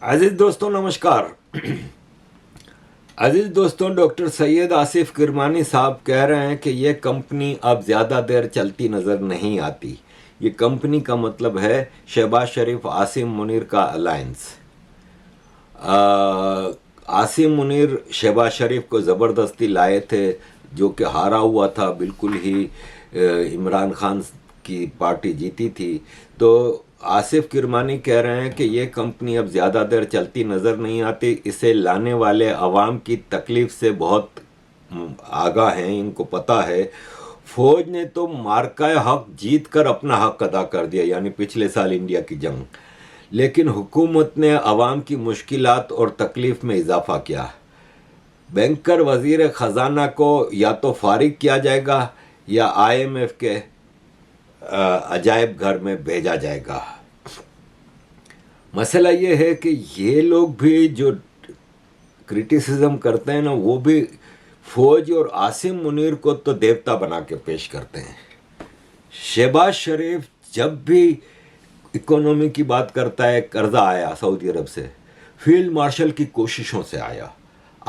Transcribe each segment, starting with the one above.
अजीज दोस्तों नमस्कार। अजीज दोस्तों, डॉक्टर सैयद आसिफ किरमानी साहब कह रहे हैं कि ये कंपनी अब ज़्यादा देर चलती नज़र नहीं आती। ये कंपनी का मतलब है शहबाज शरीफ आसिम मुनीर का अलायंस। आसिम मुनीर शहबाज शरीफ को ज़बरदस्ती लाए थे, जो कि हारा हुआ था। बिल्कुल ही इमरान खान की पार्टी जीती थी। तो आसिफ किरमानी कह रहे हैं कि ये कंपनी अब ज़्यादा देर चलती नज़र नहीं आती। इसे लाने वाले अवाम की तकलीफ़ से बहुत आगाह हैं, इनको पता है। फौज ने तो मार्का हक जीत कर अपना हक अदा कर दिया, यानी पिछले साल इंडिया की जंग। लेकिन हुकूमत ने अवाम की मुश्किलात और तकलीफ़ में इजाफा किया। बैंकर वज़ीर ख़जाना को या तो फारिग किया जाएगा या IMF के अजायब घर में भेजा जाएगा। मसला ये है कि ये लोग भी जो क्रिटिसिज्म करते हैं ना, वो भी फौज और आसिम मुनीर को तो देवता बना के पेश करते हैं। शहबाज शरीफ जब भी इकोनॉमी की बात करता है, कर्जा आया सऊदी अरब से, फील्ड मार्शल की कोशिशों से आया।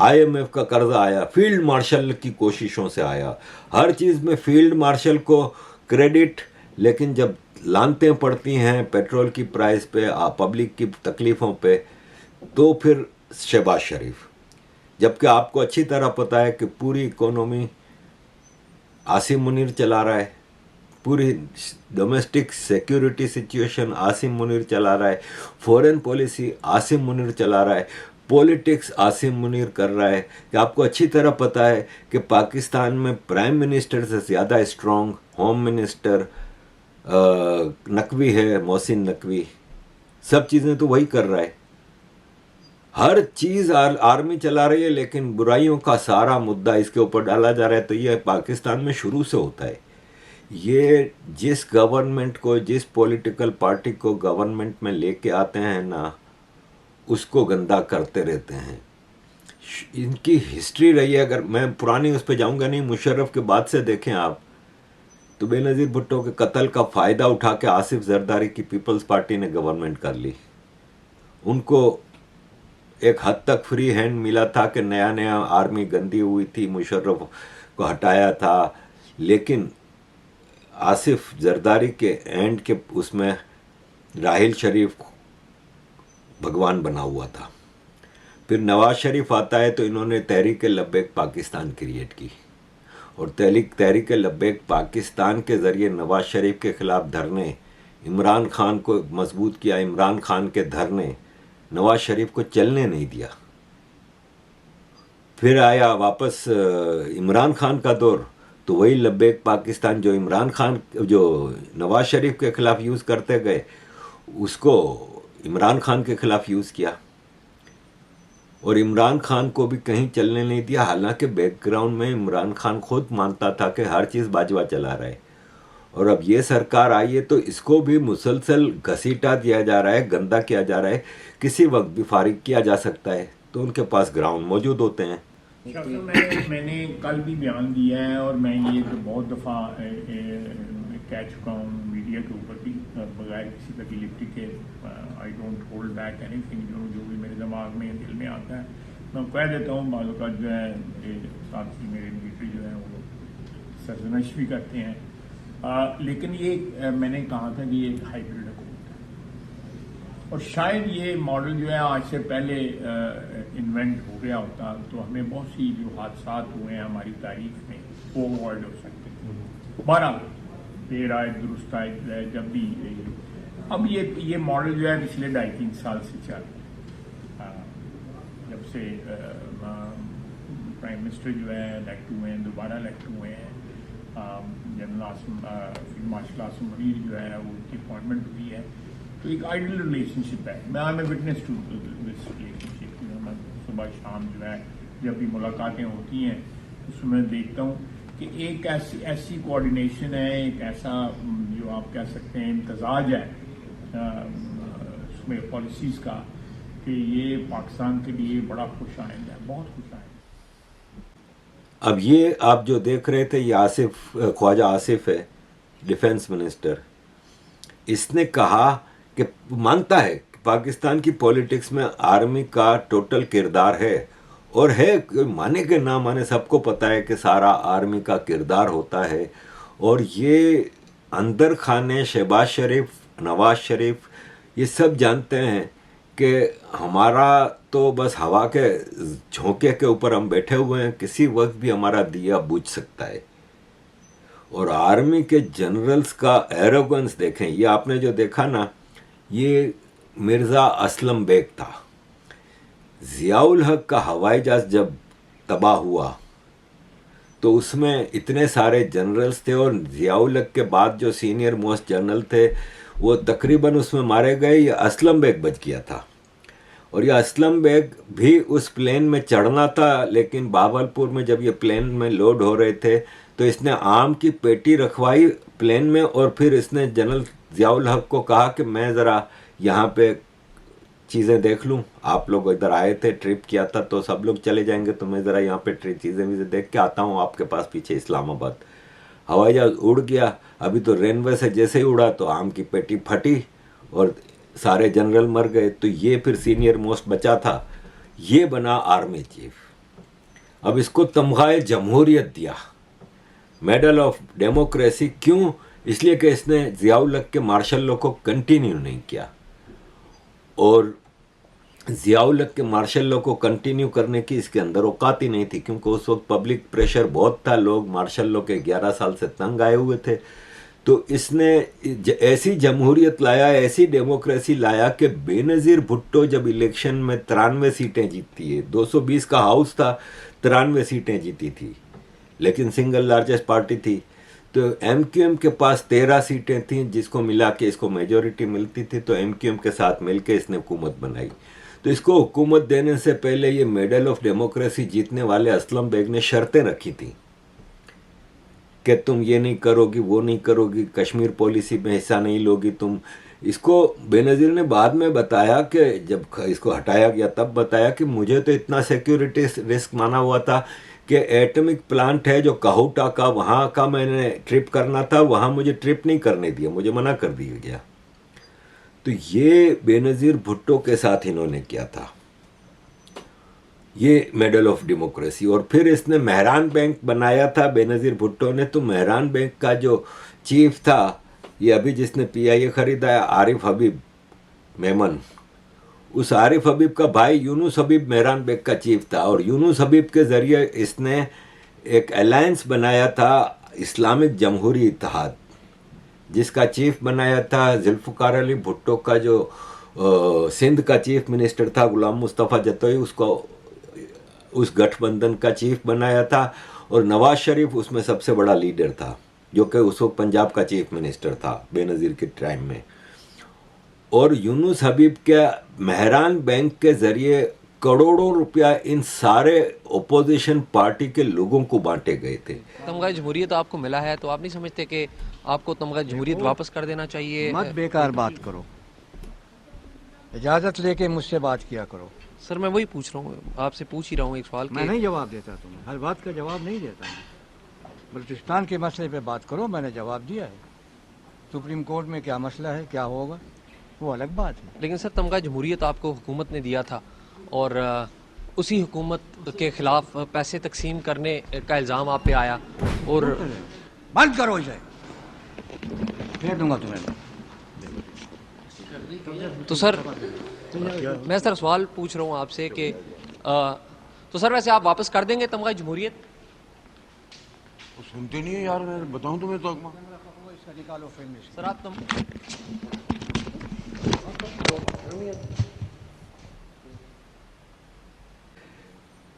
IMF का कर्जा आया, फील्ड मार्शल की कोशिशों से आया। हर चीज़ में फील्ड मार्शल को क्रेडिट। लेकिन जब लानतें पड़ती हैं पेट्रोल की प्राइस पे, पब्लिक की तकलीफ़ों पे, तो फिर शहबाज शरीफ। जबकि आपको अच्छी तरह पता है कि पूरी इकोनॉमी आसिम मुनीर चला रहा है, पूरी domestic security situation Asim Munir चला रहा है, फॉरेन पॉलिसी आसिम मुनीर चला रहा है, पॉलिटिक्स आसिम मुनीर कर रहा है। कि आपको अच्छी तरह पता है कि पाकिस्तान में प्राइम मिनिस्टर से ज़्यादा स्ट्रॉन्ग होम मिनिस्टर नकवी है, मोहसिन नकवी। सब चीज़ें तो वही कर रहा है। हर चीज़ आर्मी चला रही है, लेकिन बुराइयों का सारा मुद्दा इसके ऊपर डाला जा रहा है। तो ये पाकिस्तान में शुरू से होता है। ये जिस गवर्नमेंट को, जिस पॉलिटिकल पार्टी को गवर्नमेंट में लेके आते हैं ना, उसको गंदा करते रहते हैं। इनकी हिस्ट्री रही है। अगर मैं पुरानी उस पर जाऊंगा नहीं, मुशर्रफ के बाद से देखें आप, तो बेनज़ीर भुट्टो के कत्ल का फ़ायदा उठा के आसिफ जरदारी की पीपल्स पार्टी ने गवर्नमेंट कर ली। उनको एक हद तक फ्री हैंड मिला था कि नया नया आर्मी गंदी हुई थी, मुशर्रफ को हटाया था। लेकिन आसिफ जरदारी के एंड के उसमें राहिल शरीफ भगवान बना हुआ था। फिर नवाज शरीफ आता है तो इन्होंने तहरीक लब्बैक पाकिस्तान क्रिएट की, और तहरीक लब्बैक पाकिस्तान के ज़रिए नवाज शरीफ के ख़िलाफ़ धरने, इमरान खान को मजबूत किया। इमरान खान के धरने नवाज शरीफ को चलने नहीं दिया। फिर आया वापस इमरान खान का दौर, तो वही लब्बैक पाकिस्तान जो इमरान खान, जो नवाज शरीफ के ख़िलाफ़ यूज़ करते गए, उसको इमरान खान के ख़िलाफ़ यूज़ किया, और इमरान खान को भी कहीं चलने नहीं दिया। हालांकि बैकग्राउंड में इमरान खान खुद मानता था कि हर चीज़ बाजवा चला रहा है। और अब ये सरकार आई है तो इसको भी मुसलसल घसीटा दिया जा रहा है, गंदा किया जा रहा है। किसी वक्त भी फारिग किया जा सकता है, तो उनके पास ग्राउंड मौजूद होते हैं। मैंने कल भी बयान दिया है, और मैं ये तो बहुत दफ़ा कह चुका हूँ मीडिया के ऊपर भी, बगैर किसी तकलीफ के। I don't hold back anything. जो भी मेरे दिमाग में, दिल में आता है, मैं कह देता हूँ। बालों का जो है साथी मेरे मिलिट्री जो है वो सरजनश भी करते हैं। लेकिन ये मैंने कहा था कि ये एक हाइब्रिड हुकूमत है, और शायद ये मॉडल जो है आज से पहले इन्वेंट हो गया होता तो हमें बहुत सी जो हादसा हुए हैं हमारी तारीख में, वो अवॉइड हो सकते थे। बहरहाल देर आए दुरुस्त आए, जब भी अब ये मॉडल जो है पिछले 2.5-3 साल से चल रहा है। जब से प्राइम मिनिस्टर जो है इलेक्ट हुए हैं, दोबारा इलेक्ट हुए हैं, general field marshal Asim Munir जो है उनकी अपॉइंटमेंट हुई है, तो एक आइडियल रिलेशनशिप है। मैं I am a witness to this relationship. मैं सुबह शाम जो है जब भी मुलाकातें होती हैं, उसमें देखता हूँ कि एक ऐसी कोऑर्डिनेशन है, एक ऐसा जो आप कह सकते हैं इम्तजाज है उसमें पॉलिसीज़ का, कि ये पाकिस्तान के लिए बड़ा खुश आइंद है, बहुत खुश आइंद। अब ये आप जो देख रहे थे, ये आसिफ, ख्वाजा आसिफ है, डिफेंस मिनिस्टर। इसने कहा कि मानता है पाकिस्तान की पॉलिटिक्स में आर्मी का टोटल किरदार है, और है, कोई माने के ना माने सबको पता है कि सारा आर्मी का किरदार होता है। और ये अंदर खाने शहबाज शरीफ, नवाज शरीफ, ये सब जानते हैं कि हमारा तो बस हवा के झोंके के ऊपर हम बैठे हुए हैं, किसी वक्त भी हमारा दिया बुझ सकता है। और आर्मी के जनरल्स का एरोगेंस देखें, ये आपने जो देखा ना, ये मिर्ज़ा असलम बेग था। ज़ियाउल हक का हवाई जहाज जब तबाह हुआ तो उसमें इतने सारे जनरल्स थे, और ज़ियाउल हक के बाद जो सीनियर मोस्ट जनरल थे वो तकरीबन उसमें मारे गए। ये असलम बेग बच गया था, और ये असलम बेग भी उस प्लेन में चढ़ना था, लेकिन बावलपुर में जब ये प्लेन में लोड हो रहे थे तो इसने आम की पेटी रखवाई प्लेन में, और फिर इसने जनरल ज़ियाउल हक को कहा कि मैं ज़रा यहाँ पे चीज़ें देख लूँ, आप लोग इधर आए थे, ट्रिप किया था, तो सब लोग चले जाएंगे, तो मैं ज़रा यहाँ पे चीज़ें वीज़ें देख के आता हूँ आपके पास पीछे इस्लामाबाद। हवाई जहाज़ उड़ गया, अभी तो रनवे से जैसे ही उड़ा तो आम की पेटी फटी और सारे जनरल मर गए। तो ये फिर सीनियर मोस्ट बचा था, ये बना आर्मी चीफ। अब इसको तमगाए जमहूरियत दिया, मेडल ऑफ डेमोक्रेसी। क्यों? इसलिए कि इसने ज़ियाउल हक के मार्शल लॉ को कंटिन्यू नहीं किया, और ज़ियाउल हक के मार्शल लॉ को कंटिन्यू करने की इसके अंदर औकात ही नहीं थी, क्योंकि उस वक्त पब्लिक प्रेशर बहुत था, लोग मार्शल लॉ के 11 साल से तंग आए हुए थे। तो इसने ऐसी जमहूरियत लाया, ऐसी डेमोक्रेसी लाया कि बेनज़ीर भुट्टो जब इलेक्शन में 93 सीटें जीतती है, 220 का हाउस था, 93 सीटें जीती थी, लेकिन सिंगल लार्जेस्ट पार्टी थी। तो एमक्यूएम के पास 13 सीटें थीं, जिसको मिला के इसको मेजॉरिटी मिलती थी, तो एमक्यूएम के साथ मिलके इसने हुकूमत बनाई। तो इसको हुकूमत देने से पहले ये मेडल ऑफ डेमोक्रेसी जीतने वाले असलम बेग ने शर्तें रखी थी कि तुम ये नहीं करोगी, वो नहीं करोगी, कश्मीर पॉलिसी में हिस्सा नहीं लोगी तुम। इसको बेनज़ीर ने बाद में बताया कि जब इसको हटाया गया तब बताया कि मुझे तो इतना सिक्योरिटी रिस्क माना हुआ था कि एटॉमिक प्लांट है जो काहुटा का, वहाँ का मैंने ट्रिप करना था, वहाँ मुझे ट्रिप नहीं करने दिया, मुझे मना कर दिया गया। तो ये बेनज़ीर भुट्टो के साथ इन्होंने किया था, ये मेडल ऑफ डेमोक्रेसी। और फिर इसने मेहरान बैंक बनाया था बेनज़ीर भुट्टो ने। तो मेहरान बैंक का जो चीफ था, ये अभी जिसने पीआईए खरीदा है, आरिफ हबीब मेमन, उस आरिफ हबीब का भाई यूनुस हबीब मेहरान बैंक का चीफ था। और यूनुस हबीब के ज़रिए इसने एक अलायंस बनाया था, इस्लामिक जमहूरी इत्तेहाद, जिसका चीफ बनाया था जुल्फ़िकार अली भुट्टो का जो सिंध का चीफ मिनिस्टर था गुलाम मुस्तफ़ा जतोई, उसको उस गठबंधन का चीफ बनाया था। और नवाज शरीफ उसमें सबसे बड़ा लीडर था, जो कि उस वक्त पंजाब का चीफ मिनिस्टर था बेनज़ीर के टाइम में। और यूनुस हबीब के मेहरान बैंक के ज़रिए करोड़ों रुपया इन सारे ओपोजिशन पार्टी के लोगों को बांटे गए थे। तमगा जमहूरियत आपको मिला है, तो आप नहीं समझते कि आपको तमगा जमहूरियत वापस कर देना चाहिए? मत बेकार बात करो, इजाज़त लेके मुझसे बात किया करो। सर मैं वही पूछ रहा हूँ, आपसे पूछ ही रहा हूँ एक सवाल। मैं नहीं जवाब देता, तुम्हें हर बात का जवाब नहीं देता मैं। बलूचिस्तान के मसले पे बात करो, मैंने जवाब दिया है। सुप्रीम कोर्ट में क्या मसला है, क्या होगा, वो अलग बात है। लेकिन सर तमगा जमहूरियत आपको हुकूमत ने दिया था, और उसी हुकूमत के खिलाफ पैसे तकसीम करने का इल्ज़ाम आप पे आया, और बंद करो इसे, फेर दूंगा तुम्हें। तो सर मैं सर सवाल पूछ रहा हूँ आपसे कि तो सर वैसे आप वापस कर देंगे तमगा जमहूरियत? सुनते नहीं है यार, मैं बताऊं तुम्हें तो निकालो फिल्म से। सर आप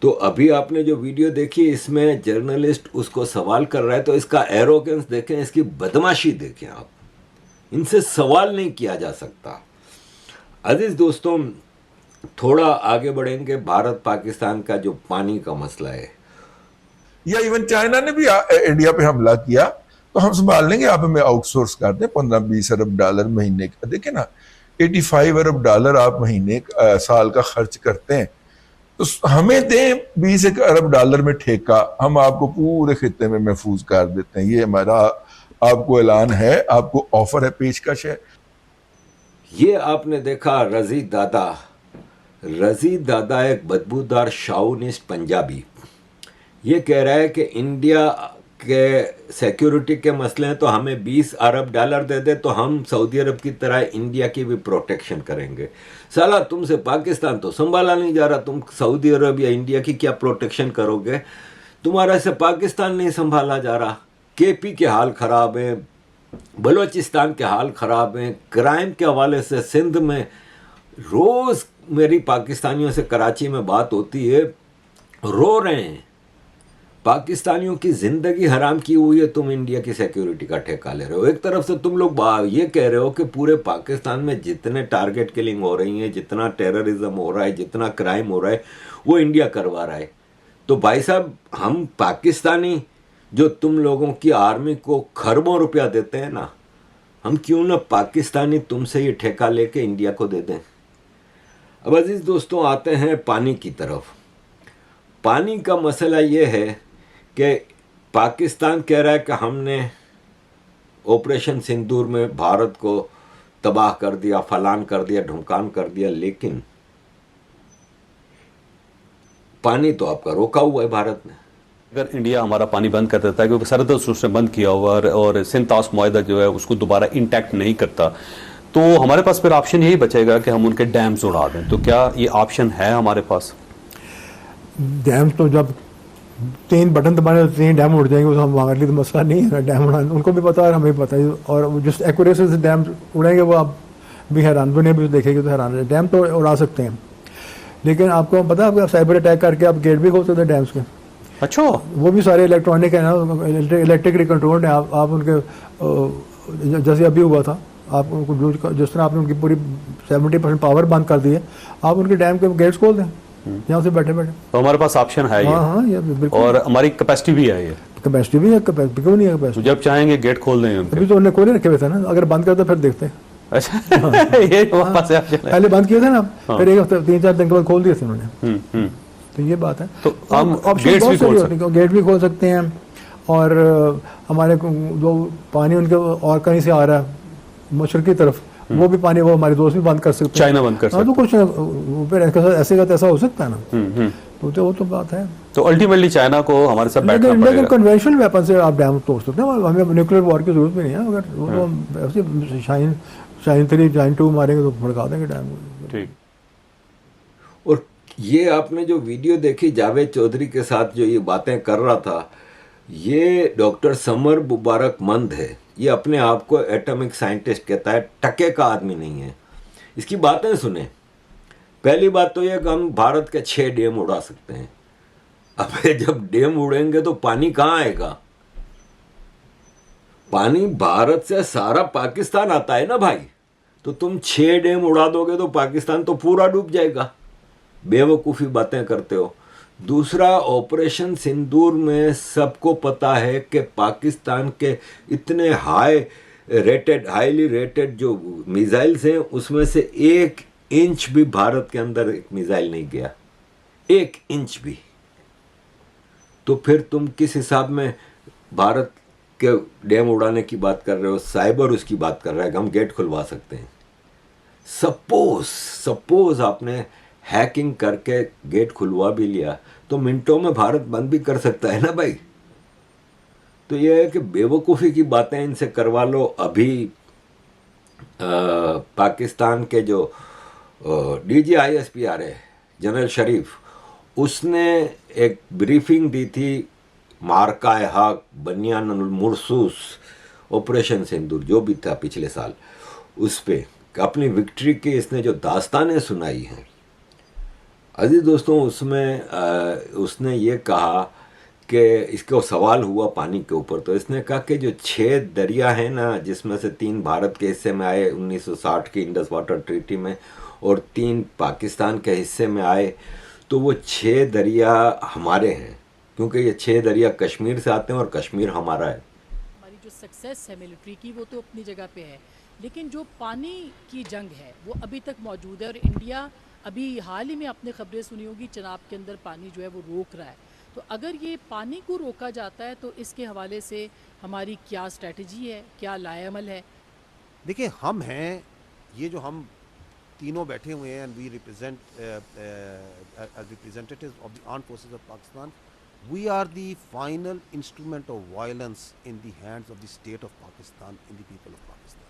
तो अभी आपने जो वीडियो देखी, इसमें जर्नलिस्ट उसको सवाल कर रहा है, तो इसका एरोगेंस देखें, इसकी बदमाशी देखें आप। इनसे सवाल नहीं किया जा सकता। अजीज दोस्तों, थोड़ा आगे बढ़ेंगे। भारत पाकिस्तान का जो पानी का मसला है, या इवन चाइना ने भी इंडिया पे हमला किया, तो हम संभाल लेंगे, आप हमें आउटसोर्स कर दें। 15-20 अरब डॉलर महीने का, देखिए ना, 85 अरब डॉलर आप महीने साल का खर्च करते हैं, तो हमें दें 20 अरब डॉलर में ठेका, हम आपको पूरे खित्ते में महफूज कर देते हैं। ये हमारा आपको ऐलान है, आपको ऑफर है, पेशकश है। ये आपने देखा रजी दादा एक बदबूदार शाउनिस्ट पंजाबी, ये कह रहा है कि इंडिया के सिक्योरिटी के मसले हैं तो हमें 20 अरब डॉलर दे दे तो हम सऊदी अरब की तरह इंडिया की भी प्रोटेक्शन करेंगे। साला तुमसे पाकिस्तान तो संभाला नहीं जा रहा, तुम सऊदी अरब या इंडिया की क्या प्रोटेक्शन करोगे? तुम्हारा से पाकिस्तान नहीं संभाला जा रहा। केपी के हाल ख़राब हैं, बलोचिस्तान के हाल ख़राब हैं, क्राइम के हवाले से सिंध में रोज़ मेरी पाकिस्तानियों से कराची में बात होती है, रो रहे हैं। पाकिस्तानियों की ज़िंदगी हराम की हुई है, तुम इंडिया की सिक्योरिटी का ठेका ले रहे हो। एक तरफ से तुम लोग ये कह रहे हो कि पूरे पाकिस्तान में जितने टारगेट किलिंग हो रही हैं, जितना टेररिज्म हो रहा है, जितना क्राइम हो रहा है, वो इंडिया करवा रहा है। तो भाई साहब, हम पाकिस्तानी जो तुम लोगों की आर्मी को खरबों रुपया देते हैं ना, हम क्यों ना पाकिस्तानी तुमसे ये ठेका लेके इंडिया को दे दें। अब अजीज़ दोस्तों, आते हैं पानी की तरफ। पानी का मसला ये है कि पाकिस्तान कह रहा है कि हमने ऑपरेशन सिंदूर में भारत को तबाह कर दिया, फलान कर दिया, ढुमकान कर दिया, लेकिन पानी तो आपका रोका हुआ है भारत ने। अगर इंडिया हमारा पानी बंद कर देता है, क्योंकि सरहद उसने बंद किया हुआ और सिंध तास मुआहदा जो है उसको दोबारा इंटैक्ट नहीं करता, तो हमारे पास फिर ऑप्शन यही बचेगा कि हम उनके डैम्स उड़ा दें। तो क्या ये ऑप्शन है हमारे पास? डैम तो जब 3 बटन दबाने तो 3 डैम उड़ जाएंगे, तो हम हमारे लिए तो मसला नहीं है डैम उड़ाना। उनको भी पता है, हमें भी पता है, और जिस एक्यूरेसी से डैम उड़ेंगे वो आप भी हैरान, दुनिया भी देखेगी तो हैरान है। डैम तो उड़ा सकते हैं, लेकिन आपको पता है, आप साइबर अटैक करके आप गेट भी खोल सकते हैं डैम्स के। अच्छा, वो भी सारे इलेक्ट्रॉनिक है ना, इलेक्ट्रिकली कंट्रोल्ड है। आप उनके जैसे अभी हुआ था, आप उनको जिस तरह आपने उनकी पूरी 70% पावर बंद कर दी है, आप उनके डैम के गेट्स खोल दें यहाँ से बैठे बैठे। तो हमारे पास ऑप्शन है ये। हाँ, ये बिल्कुल। और हमारी कैपेसिटी भी है, ये कैपेसिटी भी है, कैपेसिटी क्यों नहीं है कैपेसिटी? तो जब चाहेंगे गेट खोल दें उनके। अभी तो उन्होंने खोले रखे हुए थे ना, अगर बंद कर दो फिर देखते हैं। अच्छा ये हमारे पास option है। पहले बंद किए थे ना, फिर एक हफ्ते 3-4 दिन के बाद खोल दिए थे उन्होंने। तो ये बात है। तो हम ऑप्शन गेट्स भी खोल सकते हैं, गेट भी खोल सकते हैं, और हमारे जो पानी उनके और कहीं से आ रहा है मशरकी तरफ, वो भी पानी वो हमारे दोस्त भी बंद कर सकते हैं, चाइना बंद कर सकते हैं। तो कुछ फिर ऐसे का तैसा हो सकता है ना। तो वो तो बात है। तो अल्टीमेटली चाइना को हमारे साथ बैठना लेकिन पड़ेगा। कन्वेंशनल वेपन से आप डैम तोड़ सकते हैं, हमें न्यूक्लियर वॉर की जरूरत भी नहीं है। अगर वो तो ऐसे शाइन 3 शाइन 2 मारेंगे तो भड़का देंगे डैम को। ठीक। और ये आपने जो वीडियो देखी जावेद चौधरी के साथ जो ये बातें कर रहा था, ये डॉक्टर समर मुबारक मंद है। ये अपने आप को एटॉमिक साइंटिस्ट कहता है, टके का आदमी नहीं है। इसकी बातें सुने। पहली बात तो ये कि हम भारत के 6 डैम उड़ा सकते हैं। अब जब डैम उड़ेंगे तो पानी कहाँ आएगा? पानी भारत से सारा पाकिस्तान आता है ना भाई। तो तुम 6 डैम उड़ा दोगे तो पाकिस्तान तो पूरा डूब जाएगा। बेवकूफ़ी बातें करते हो। दूसरा, ऑपरेशन सिंदूर में सबको पता है कि पाकिस्तान के इतने हाईली रेटेड जो मिसाइल्स हैं, उसमें से 1 इंच भी भारत के अंदर एक मिसाइल नहीं गया, 1 इंच भी। तो फिर तुम किस हिसाब में भारत के डैम उड़ाने की बात कर रहे हो? साइबर उसकी बात कर रहा है कि हम गेट खुलवा सकते हैं। सपोज आपने हैकिंग करके गेट खुलवा भी लिया तो मिनटों में भारत बंद भी कर सकता है ना भाई। तो ये है कि बेवकूफ़ी की बातें इनसे करवा लो। अभी पाकिस्तान के जो DGISP आ रहे जनरल शरीफ, उसने एक ब्रीफिंग दी थी मार्का हक बनियान मुरसूस ऑपरेशन सिंदूर जो भी था पिछले साल, उस पे अपनी विक्ट्री की इसने जो दास्तानें सुनाई हैं अजीज दोस्तों, उसमें उसने ये कहा कि इसको सवाल हुआ पानी के ऊपर, तो इसने कहा कि जो 6 दरिया हैं ना, जिसमें से 3 भारत के हिस्से में आए 1960 की इंडस वाटर ट्रीटी में और 3 पाकिस्तान के हिस्से में आए, तो वो 6 दरिया हमारे हैं, क्योंकि ये 6 दरिया कश्मीर से आते हैं और कश्मीर हमारा है। हमारी जो सक्सेस है मिलिट्री की वो तो अपनी जगह पे है, लेकिन जो पानी की जंग है वो अभी तक मौजूद है। और इंडिया अभी हाल ही में आपने खबरें सुनी होगी, चनाब के अंदर पानी जो है वो रोक रहा है। तो अगर ये पानी को रोका जाता है तो इसके हवाले से हमारी क्या स्ट्रेटजी है, क्या लाएअमल है? देखिए, हम हैं ये जो हम तीनों बैठे हुए हैं, and we represent as representatives of the armed forces of Pakistan, we are the final instrument of violence in the hands of the state of Pakistan, in the people of Pakistan.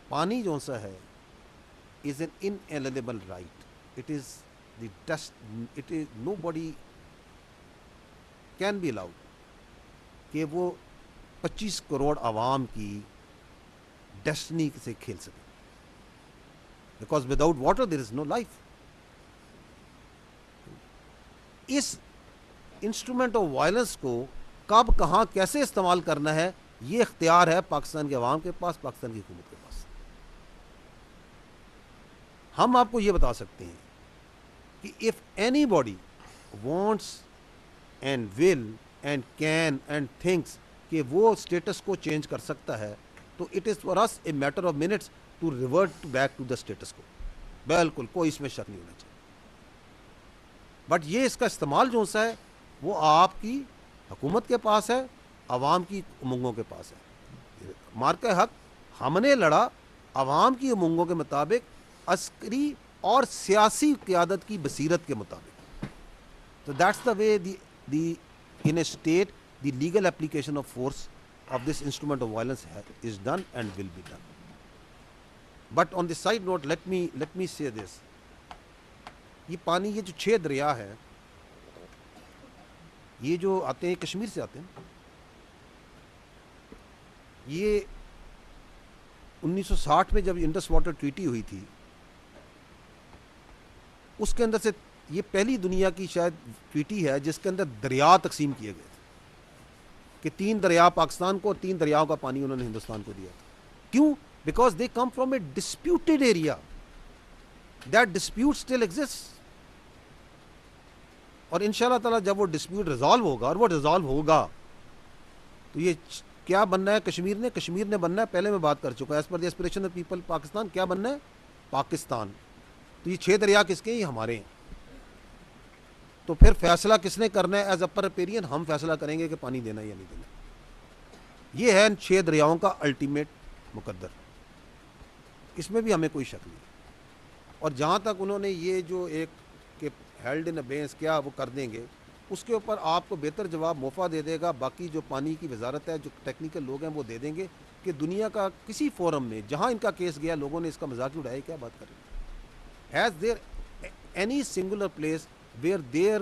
पानी जो सा है is an inalienable right. It is the it is nobody can be allowed कि वो 25 करोड़ आवाम की destiny से खेल सके, because without water there is no life. इस इंस्ट्रूमेंट ऑफ वायलेंस को कब, कहाँ, कैसे इस्तेमाल करना है, ये इख्तियार है पाकिस्तान के अवाम के पास, पाकिस्तान की हुकूमत के पास। हम आपको ये बता सकते हैं कि if anybody wants and will and can and thinks कि वो स्टेटस को चेंज कर सकता है, तो it is for us a matter of minutes to revert back to the status quo. बिल्कुल कोई इसमें शक नहीं होना चाहिए। बट ये इसका इस्तेमाल जो सा है वो आपकी हुकूमत के पास है, अवाम की उमंगों के पास है। मार्का हक हमने लड़ा अवाम की उमंगों के मुताबिक, अस्करी और सियासी क़यादत की बसीरत के मुताबिक। तो that's the way the in A state the legal application of force of this instrument of violence is done and will be done. But on the side note, let me say this, ये पानी, ये जो 6 दरिया है, ये जो आते हैं कश्मीर से आते हैं, ये 1960 में जब इंडस वाटर ट्रीटी हुई थी, उसके अंदर से ये पहली दुनिया की शायद ट्रीटी है जिसके अंदर दरिया तकसीम किए गए कि 3 दरिया पाकिस्तान को और 3 दरियाओं का पानी उन्होंने हिंदुस्तान को दिया। क्यों? Because they come from A disputed area, that dispute still exist. और इंशाल्लाह ताला जब वो डिस्प्यूट रिजॉल्व होगा, और वो रिजॉल्व होगा, तो ये क्या बनना है कश्मीर ने बनना है, पहले मैं बात कर चुका है, as per the aspiration of people Pakistan, क्या बनना है? पाकिस्तान। तो ये 6 दरिया किसके हैं? ये हमारे हैं। तो फिर फैसला किसने करना है? एज अपर रिपेरियन हम फैसला करेंगे कि पानी देना या नहीं देना। ये है 6 दरियाओं का अल्टीमेट मुकद्दर, इसमें भी हमें कोई शक नहीं। और जहाँ तक उन्होंने ये जो एक कि हेल्ड इन अबेंस क्या वो कर देंगे, उसके ऊपर आपको बेहतर जवाब मोफा दे देगा। बाकी जो पानी की वजारत है, जो टेक्निकल लोग हैं, वो दे देंगे कि दुनिया का किसी फोरम में जहाँ इनका केस गया, लोगों ने इसका मजाक उड़ाया, क्या बात करें। Has their any singular place where their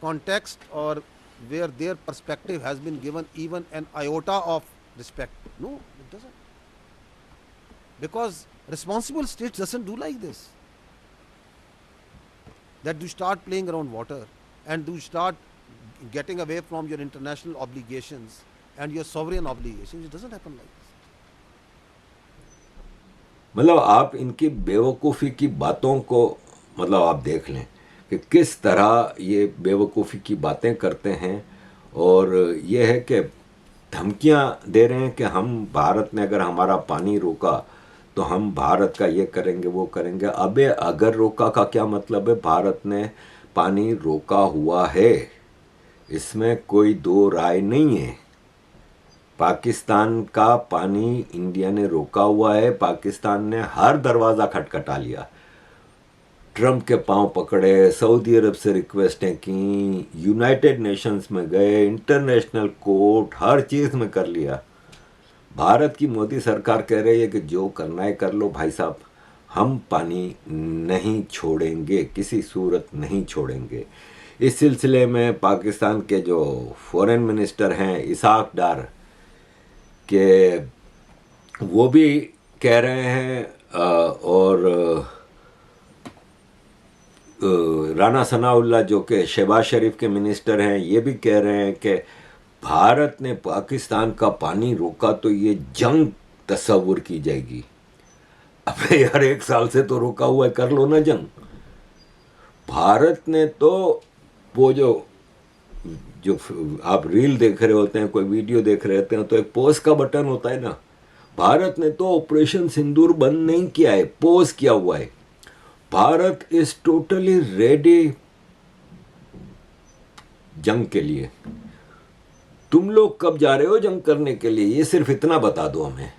context or where their perspective has been given even an iota of respect? No, it doesn't. Because responsible states doesn't do like this. That you start playing around water and you start getting away from your international obligations and your sovereign obligations. It doesn't happen like this. मतलब आप इनकी बेवकूफ़ी की बातों को मतलब आप देख लें कि किस तरह ये बेवकूफ़ी की बातें करते हैं। और ये है कि धमकियां दे रहे हैं कि हम भारत ने अगर हमारा पानी रोका तो हम भारत का ये करेंगे वो करेंगे। अबे अगर रोका का क्या मतलब है? भारत ने पानी रोका हुआ है, इसमें कोई दो राय नहीं है। पाकिस्तान का पानी इंडिया ने रोका हुआ है। पाकिस्तान ने हर दरवाज़ा खटखटा लिया, ट्रंप के पांव पकड़े, सऊदी अरब से रिक्वेस्टें की, यूनाइटेड नेशंस में गए, इंटरनेशनल कोर्ट, हर चीज़ में कर लिया। भारत की मोदी सरकार कह रही है कि जो करना है कर लो भाई साहब, हम पानी नहीं छोड़ेंगे, किसी सूरत नहीं छोड़ेंगे। इस सिलसिले में पाकिस्तान के जो फॉरेन मिनिस्टर हैं इसहाक डार के, वो भी कह रहे हैं और राना सनाउल्लाह जो कि शहबाज शरीफ के मिनिस्टर हैं, ये भी कह रहे हैं कि भारत ने पाकिस्तान का पानी रोका तो ये जंग तस्वुर की जाएगी। अबे यार 1 साल से तो रोका हुआ है, कर लो ना जंग। भारत ने तो वो जो आप रील देख रहे होते हैं, कोई वीडियो देख रहे होते हैं, तो एक पोज का बटन होता है ना, भारत ने तो ऑपरेशन सिंदूर बंद नहीं किया है, पोज किया हुआ है। भारत इज टोटली रेडी जंग के लिए। तुम लोग कब जा रहे हो जंग करने के लिए, ये सिर्फ इतना बता दो हमें।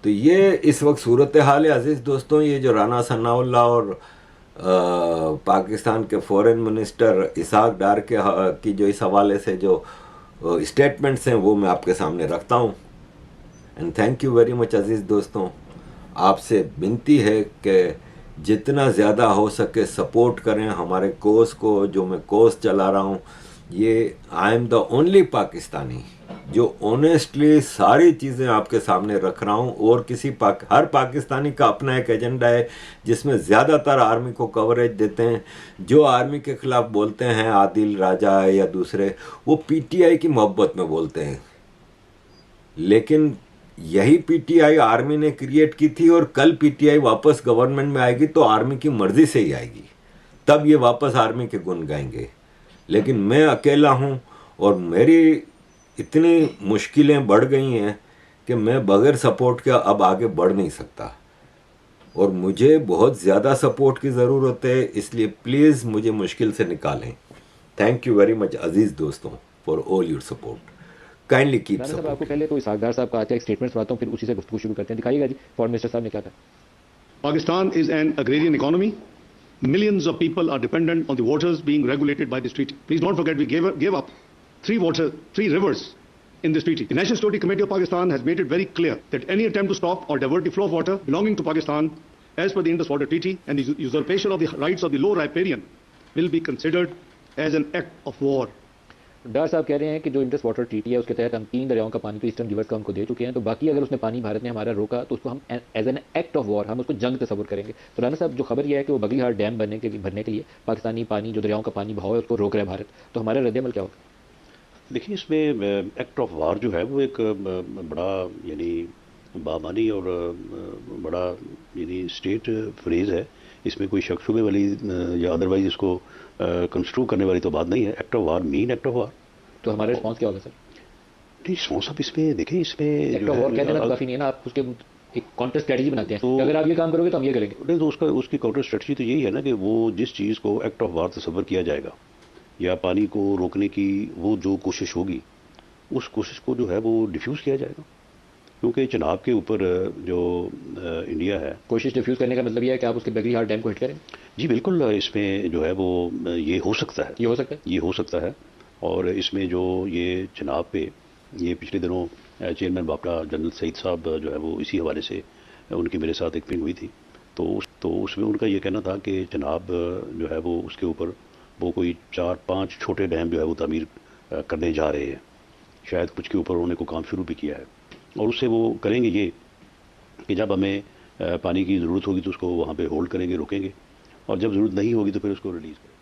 तो ये इस वक्त सूरत हाल है अजीज़ दोस्तों। ये जो राना सनाउल्लाह और पाकिस्तान के फॉरेन मिनिस्टर इसहाक डार की जो इस हवाले से जो स्टेटमेंट्स हैं वो मैं आपके सामने रखता हूँ। And thank you very much अजीज़ दोस्तों। आपसे विनती है कि जितना ज़्यादा हो सके सपोर्ट करें हमारे कोर्स को, जो मैं कोर्स चला रहा हूँ। ये I am the only Pakistani जो ऑनेस्टली सारी चीज़ें आपके सामने रख रहा हूँ, और हर पाकिस्तानी का अपना एक एजेंडा है जिसमें ज़्यादातर आर्मी को कवरेज देते हैं। जो आर्मी के ख़िलाफ़ बोलते हैं, आदिल राजा या दूसरे, वो पीटीआई की मोहब्बत में बोलते हैं। लेकिन यही पीटीआई आर्मी ने क्रिएट की थी, और कल पीटीआई वापस गवर्नमेंट में आएगी तो आर्मी की मर्ज़ी से ही आएगी, तब ये वापस आर्मी के गुण गाएंगे। लेकिन मैं अकेला हूँ और मेरी इतनी मुश्किलें बढ़ गई हैं कि मैं बगैर सपोर्ट के अब आगे बढ़ नहीं सकता, और मुझे बहुत ज़्यादा सपोर्ट की ज़रूरत है। इसलिए प्लीज़ मुझे मुश्किल से निकालें। थैंक यू वेरी मच अजीज़ दोस्तों for all your support. Kindly keep Rana साहब, सपोर्ट। आपको पहले तो इसहाक डार साहब का आज का एक स्टेटमेंट सुनाता हूँ, फिर उसी से गुफ्तगू शुरू करते हैं। दिखाइएगा जी फॉरेन मिनिस्टर साहब ने क्या कहा। Pakistan is an agrarian economy. Millions of people are dependent on the waters being regulated by this treaty. Please don't forget we gave up three rivers in this treaty. The National Security Committee of Pakistan has made it very clear that any attempt to stop or divert the flow of water belonging to Pakistan as per the Indus Water Treaty and the usurpation of the rights of the low riparian will be considered as an act of war. डार साहब कह रहे हैं कि जो Indus water treaty है उसके तहत हम 3 दरियाओं का पानी तो ईस्टर्न रिवर्स का हमको दे चुके हैं, तो बाकी अगर उसने पानी भारत ने हमारा रोका तो उसको हम as an act of war, हम उसको जंग तस्वुर करेंगे। तो राना साहब, जो खबर यह है कि वो बगलीहार डैम भरने के लिए पाकिस्तानी पानी, जो दरियाओं का पानी बहाव है, उसको रोक रहा है भारत, तो हमारा रद्द-ए-अमल क्या होगा? देखिए, इसमें एक्ट ऑफ वार जो है वो एक बड़ा यानी बामानी और बड़ा यानी स्टेट फ्रेज़ है। इसमें कोई शक शुबे वाली या अदरवाइज इसको कंस्ट्रू करने वाली तो बात नहीं है। Act of war mean act of war. तो हमारा रिस्पॉन्स क्या होगा सर? नहीं, रिस्पॉन्स आप इसमें देखें, इसमें एक्ट ऑफ वॉर कह देना तो काफ़ी नहीं है ना, आप उसके एक काउंटर स्ट्रेटजी बनाते हैं, तो अगर आप ये काम करोगे तो हम ये करेंगे। नहीं, तो उसकी काउंटर स्ट्रेटजी तो यही है ना कि वो जिस चीज़ को एक्ट ऑफ वार तस्वर किया जाएगा या पानी को रोकने की वो जो कोशिश होगी, उस कोशिश को जो है वो डिफ्यूज़ किया जाएगा। क्योंकि चनाब के ऊपर जो इंडिया है, कोशिश डिफ्यूज़ करने का मतलब ये है कि आप उसके बगलीहार डैम को हिट करें। जी बिल्कुल, इसमें जो है वो ये हो सकता है, ये हो सकता है। और इसमें जो ये चनाब पे ये पिछले दिनों चेयरमैन बापड़ा जनरल सईद साहब जो है वो इसी हवाले से उनकी मेरे साथ एक मीटिंग हुई थी, तो उसमें उनका ये कहना था कि चनाब जो है वो उसके ऊपर वो कोई 4-5 छोटे डैम जो है वो तामीर करने जा रहे हैं। शायद कुछ के ऊपर उन्होंने को काम शुरू भी किया है, और उससे वो करेंगे ये कि जब हमें पानी की ज़रूरत होगी तो उसको वहाँ पे होल्ड करेंगे, रोकेंगे, और जब ज़रूरत नहीं होगी तो फिर उसको रिलीज़ करेंगे।